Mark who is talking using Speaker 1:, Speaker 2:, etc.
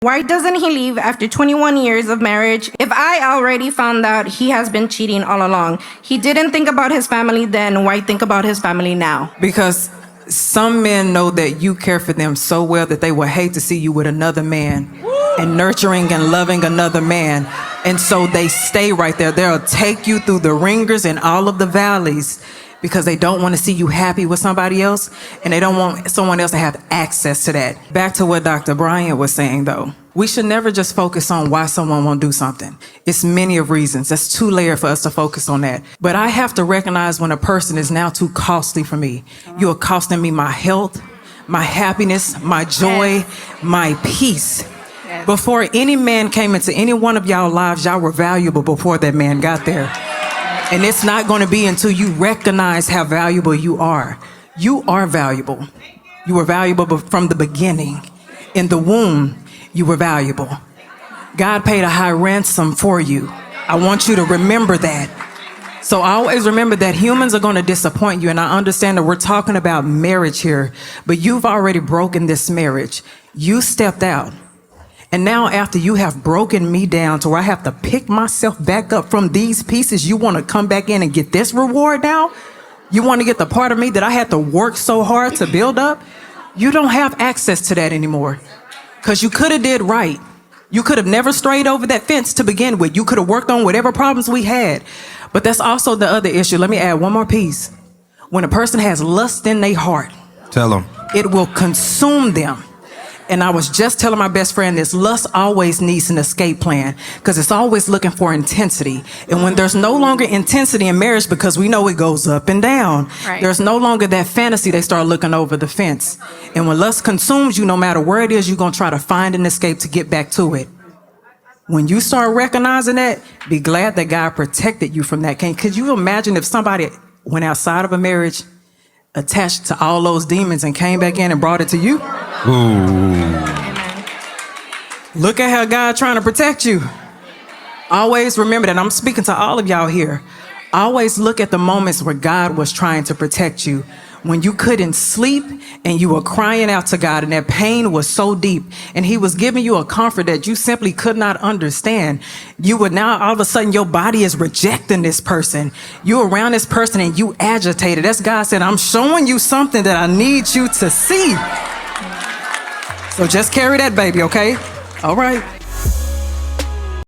Speaker 1: Why doesn't he leave after 21 years of marriage if I already found out he has been cheating all along? He didn't think about his family then. Why think about his family now?
Speaker 2: Because some men know that you care for them so well that they will hate to see you with another man and nurturing and loving another man. And so they stay right there. They'll take you through the ringers and all of the valleys because they don't want to see you happy with somebody else, and they don't want someone else to have access to that. Back to what Dr. Bryant was saying, though. We should never just focus on why someone won't do something. It's many of reasons. That's too layered for us to focus on that. But I have to recognize when a person is now too costly for me. You are costing me my health, my happiness, my joy, my peace. Before any man came into any one of y'all lives, y'all were valuable before that man got there. And it's not going to be until you recognize how valuable you are. You are valuable. You were valuable from the beginning. In the womb, you were valuable. God paid a high ransom for you. I want you to remember that. So always remember that humans are going to disappoint you. And I understand that we're talking about marriage here, but you've already broken this marriage. You stepped out. And now after you have broken me down to where I have to pick myself back up from these pieces, you want to come back in and get this reward now? You want to get the part of me that I had to work so hard to build up? You don't have access to that anymore. Because you could have did right. You could have never strayed over that fence to begin with. You could have worked on whatever problems we had. But that's also the other issue. Let me add one more piece. When a person has lust in their heart,
Speaker 3: Tell them.
Speaker 2: it will consume them. And I was just telling my best friend this, lust always needs an escape plan because it's always looking for intensity. And when there's no longer intensity in marriage, because we know it goes up and down, there's no longer that fantasy, they start looking over the fence. And when lust consumes you, no matter where it is, you're going to try to find an escape to get back to it. When you start recognizing that, be glad that God protected you from that. Could you imagine if somebody went outside of a marriage attached to all those demons and came back in and brought it to you? Look at how God trying to protect you. Always remember that. I'm speaking to all of y'all here. Always look at the moments where God was trying to protect you. When you couldn't sleep and you were crying out to God and that pain was so deep and he was giving you a comfort that you simply could not understand. You would now all of a sudden your body is rejecting this person. You're around this person and you agitated. That's God said, I'm showing you something that I need you to see. So just carry that baby, okay? All right.